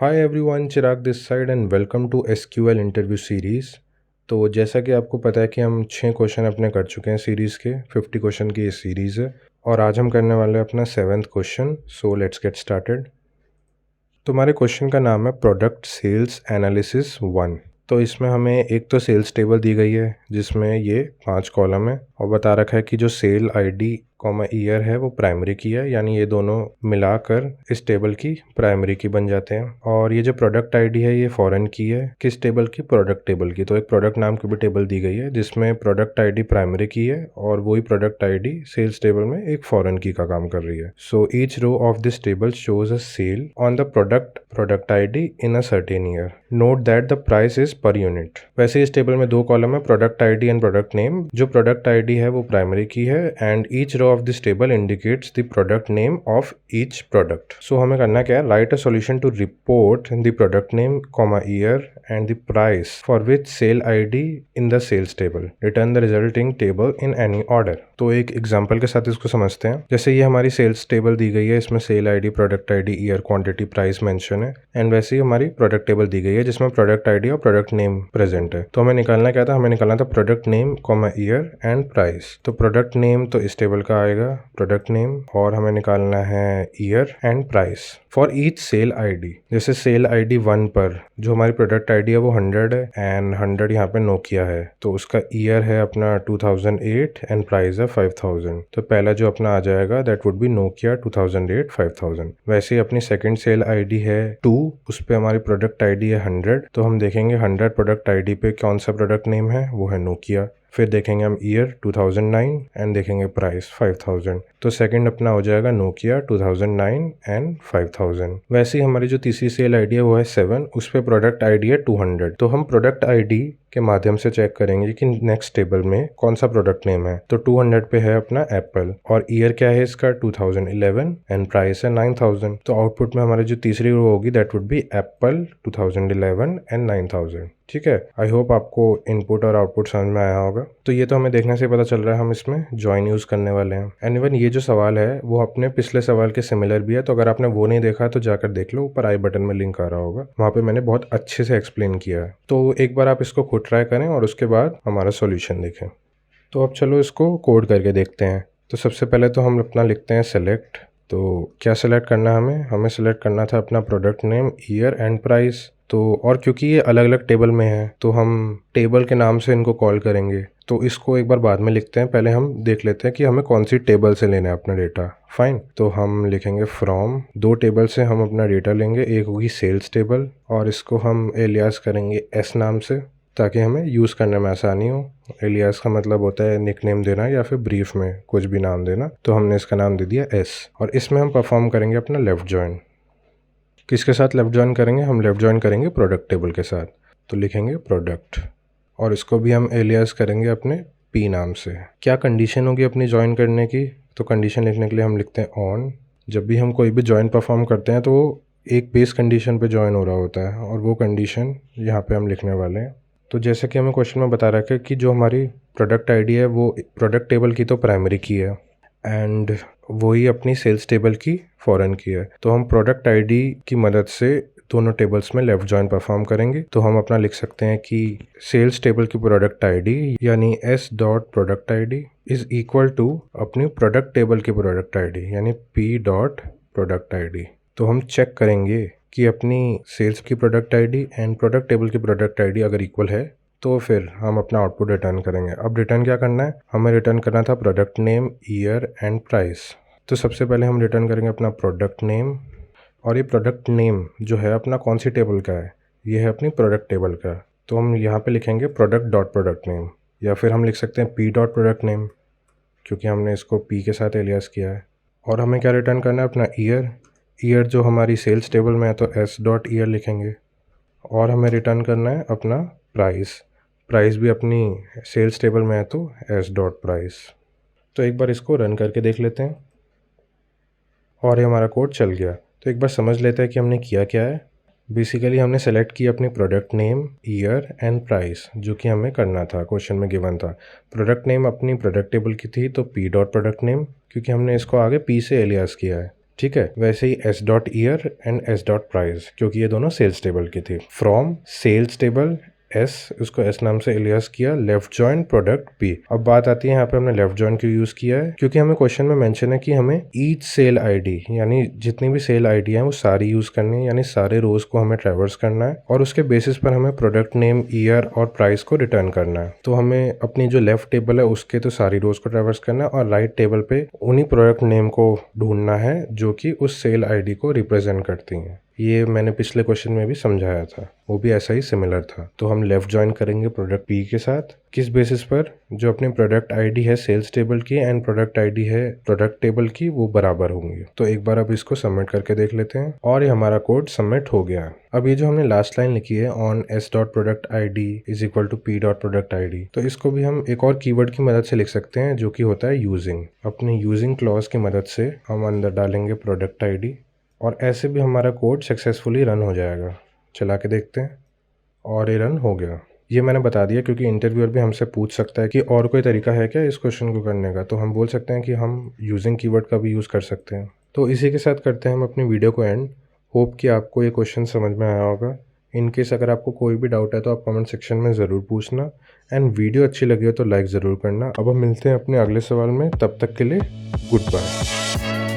Hi everyone, Chirag this side and welcome to SQL interview series. तो जैसा कि आपको पता है कि हम 6 क्वेश्चन अपने कर चुके हैं सीरीज़ के। 50 क्वेश्चन की ये सीरीज़ है और आज हम करने वाले हैं अपना 7th question. So let's get started. तो हमारे क्वेश्चन का नाम है प्रोडक्ट सेल्स एनालिसिस 1। तो इसमें हमें एक तो सेल्स टेबल दी गई है जिसमें ये 5 कॉलम है और बता रखा है कि जो सेल आईडी कॉमा ईयर है वो प्राइमरी की है, यानी ये दोनों मिलाकर इस टेबल की प्राइमरी की बन जाते हैं। और ये जो प्रोडक्ट आईडी है ये फॉरेन की है, किस टेबल की? प्रोडक्ट टेबल की। तो एक प्रोडक्ट नाम की भी टेबल दी गई है जिसमें प्रोडक्ट आईडी प्राइमरी की है और वही प्रोडक्ट आईडी सेल्स टेबल में एक फॉरेन की का काम कर रही है। So each row of this table shows a sale on the product ID in a certain year. Note that the price is per unit. वैसे इस टेबल में 2 कॉलम है, product ID and product name. जो product ID है वो primary key है and each row of this table indicates the product name of each product. So हमें करना क्या है? Write a solution to report the product name, comma year and the price for which sale ID in the sales table. Return the resulting table in any order. तो एक example के साथ इसको समझते हैं। जैसे ये हमारी सेल्स टेबल दी गई है, इसमें sale ID, product ID, year, quantity, price mention है एंड वैसे ही हमारी प्रोडक्ट टेबल दी गई है जिसमें प्रोडक्ट आईडी और प्रोडक्ट नेम प्रेजेंट है। तो हमें निकालना क्या था? हमें निकालना था product name, comma year and price. तो प्रोडक्ट नेम तो इस टेबल का आएगा, प्रोडक्ट नेम, और हमें निकालना है year and price for each sale ID. जैसे सेल आईडी 1 पर जो हमारी प्रोडक्ट आईडी है वो 100 है एंड 100 यहाँ पे नोकिया है, तो उसका ईयर है अपना 2008 एंड प्राइस है 5000। तो पहला जो अपना आ जाएगा दैट वुड बी नोकिया 2008 5000। वैसे ही अपनी सेकंड सेल आईडी है 2, उस पे हमारी प्रोडक्ट आईडी है 100, तो हम देखेंगे 100 प्रोडक्ट आईडी पे कौन सा प्रोडक्ट नेम है, वो है नोकिया। फिर देखेंगे हम ईयर 2009 एंड देखेंगे प्राइस 5000। तो सेकंड अपना हो जाएगा नोकिया 2009 एंड 5000। वैसे ही हमारी जो तीसरी सेल आईडी है वो है 7, उस पे प्रोडक्ट आईडी है 200। तो हम प्रोडक्ट आईडी के माध्यम से चेक करेंगे कि नेक्स्ट टेबल में कौन सा प्रोडक्ट नेम है। तो 200 पे है अपना एप्पल और ईयर क्या है इसका 2011 एंड प्राइस है 9000। तो आउटपुट में हमारी जो तीसरी रो होगी that would be Apple 2011 and 9000। ठीक है, आई होप आपको इनपुट और आउटपुट समझ में आया होगा। तो ये तो हमें देखने से पता चल रहा है हम इसमें जॉइन यूज करने वाले हैं। एंड इवन ये जो सवाल है वो अपने पिछले सवाल के सिमिलर भी है, तो अगर आपने वो नहीं देखा तो जाकर देख लो, ऊपर आई बटन में लिंक आ रहा होगा, वहाँ पे मैंने बहुत अच्छे से एक्सप्लेन किया है। तो एक बार आप इसको खुद ट्राई करें और उसके बाद हमारा सॉल्यूशन देखें। तो अब चलो इसको कोड करके देखते हैं। तो सबसे पहले तो हम अपना लिखते हैं सेलेक्ट। तो क्या सेलेक्ट करना है हमें सेलेक्ट करना था अपना product name, year and price. तो और क्योंकि ये अलग अलग टेबल में है तो हम टेबल के नाम से इनको कॉल करेंगे, तो इसको एक बार बाद में लिखते हैं। पहले हम देख लेते हैं कि हमें कौन सी टेबल से लेना है अपना डेटा। फाइन, तो हम लिखेंगे फ्रॉम, 2 टेबल से हम अपना डेटा लेंगे। एक होगी सेल्स टेबल और इसको हम एलियास करेंगे एस नाम से ताकि हमें यूज़ करने में आसानी हो। एलियास का मतलब होता है निकनेम देना या फिर ब्रीफ में कुछ भी नाम देना, तो हमने इसका नाम दे दिया एस। और इसमें हम परफॉर्म करेंगे अपना लेफ्ट जॉइन। किसके साथ लेफ्ट जॉइन करेंगे? हम लेफ्ट जॉइन करेंगे प्रोडक्ट टेबल के साथ। तो लिखेंगे प्रोडक्ट और इसको भी हम एलियास करेंगे अपने पी नाम से। क्या कंडीशन होगी अपनी ज्वाइन करने की? तो कंडीशन लिखने के लिए हम लिखते हैं ऑन। जब भी हम कोई भी ज्वाइन परफॉर्म करते हैं तो वो एक बेस कंडीशन पे ज्वाइन हो रहा होता है और वो कंडीशन यहाँ पे हम लिखने वाले हैं। तो जैसे कि हमें क्वेश्चन में बता रखा है कि जो हमारी प्रोडक्ट आईडी है वो प्रोडक्ट टेबल की तो प्राइमरी की है एंड वही अपनी सेल्स टेबल की फॉरेन की है। तो हम प्रोडक्ट आईडी की मदद से दोनों टेबल्स में लेफ्ट जॉइन परफॉर्म करेंगे। तो हम अपना लिख सकते हैं कि सेल्स टेबल की प्रोडक्ट आईडी यानी S dot product ID is equal to अपनी प्रोडक्ट टेबल की प्रोडक्ट आईडी यानी पी डॉट प्रोडक्ट आईडी। तो हम चेक करेंगे कि अपनी सेल्स की product ID and product table की प्रोडक्ट आईडी अगर इक्वल है तो फिर हम अपना आउटपुट रिटर्न करेंगे। अब रिटर्न क्या करना है? हमें रिटर्न करना था product name, year and price. तो सबसे पहले हम रिटर्न करेंगे अपना प्रोडक्ट नेम और ये प्रोडक्ट नेम जो है अपना कौन सी टेबल का है? ये है अपनी प्रोडक्ट टेबल का। तो हम यहाँ पे लिखेंगे प्रोडक्ट डॉट प्रोडक्ट नेम या फिर हम लिख सकते हैं पी डॉट प्रोडक्ट नेम क्योंकि हमने इसको पी के साथ एलियास किया है। और हमें क्या रिटर्न करना है? अपना ईयर। ईयर जो हमारी सेल्स टेबल में है तो एस डॉट ईयर लिखेंगे। और हमें रिटर्न करना है अपना प्राइस। प्राइस भी अपनी सेल्स टेबल में है तो एस डॉट प्राइस। तो एक बार इसको रन करके देख लेते हैं और ये हमारा कोड चल गया। तो एक बार समझ लेते हैं कि हमने किया क्या है। बेसिकली हमने सेलेक्ट किया अपनी product name, year and price जो कि हमें करना था, क्वेश्चन में गिवन था। प्रोडक्ट नेम अपनी प्रोडक्ट टेबल की थी तो पी डॉट प्रोडक्ट नेम क्योंकि हमने इसको आगे पी से एलियास किया है। ठीक है, वैसे ही S dot year and S dot price, क्योंकि ये दोनों सेल्स टेबल की थी। फ्रॉम सेल्स टेबल एस, उसको एस नाम से एलियास किया, लेफ्ट जॉइन प्रोडक्ट पी। अब बात आती है यहाँ पे हमने लेफ्ट जॉइन क्यों यूज किया है, क्योंकि हमें क्वेश्चन में मेंशन है कि हमें ईच सेल आईडी, यानी जितनी भी सेल आईडी है वो सारी यूज करनी है, यानी सारे रोज को हमें ट्रैवर्स करना है और उसके बेसिस पर हमें प्रोडक्ट नेम, ईयर और प्राइस को रिटर्न करना है। तो हमें अपनी जो लेफ्ट टेबल है उसके तो सारी रोज को ट्रैवर्स करना है और राइट टेबल पे उन्हीं प्रोडक्ट नेम को ढूंढना है जो कि उस सेल आईडी को रिप्रेजेंट करती हैं। ये मैंने पिछले क्वेश्चन में भी समझाया था, वो भी ऐसा ही सिमिलर था। तो हम लेफ्ट ज्वाइन करेंगे प्रोडक्ट पी के साथ, किस बेसिस पर, जो अपनी प्रोडक्ट आईडी है सेल्स टेबल की एंड प्रोडक्ट आईडी है प्रोडक्ट टेबल की, वो बराबर होंगी। तो एक बार अब इसको सबमिट करके देख लेते हैं और ये हमारा कोड सबमिट हो गया। अब ये जो हमने लास्ट लाइन लिखी है on S dot product I D is equal to P dot product I D, तो इसको भी हम एक और कीवर्ड की मदद से लिख सकते हैं जो कि होता है यूजिंग। अपनी यूजिंग क्लॉज की मदद से हम अंदर डालेंगे प्रोडक्ट आई डी और ऐसे भी हमारा कोड सक्सेसफुली रन हो जाएगा। चला के देखते हैं और ये रन हो गया। ये मैंने बता दिया क्योंकि इंटरव्यूअर भी हमसे पूछ सकता है कि और कोई तरीका है क्या इस क्वेश्चन को करने का, तो हम बोल सकते हैं कि हम यूजिंग कीवर्ड का भी यूज़ कर सकते हैं। तो इसी के साथ करते हैं हम अपनी वीडियो को एंड। होप कि आपको ये क्वेश्चन समझ में आया होगा। इन केस अगर आपको कोई भी डाउट है तो आप कमेंट सेक्शन में ज़रूर पूछना एंड वीडियो अच्छी लगी हो तो लाइक ज़रूर करना। अब हम मिलते हैं अपने अगले सवाल में, तब तक के लिए गुड बाय।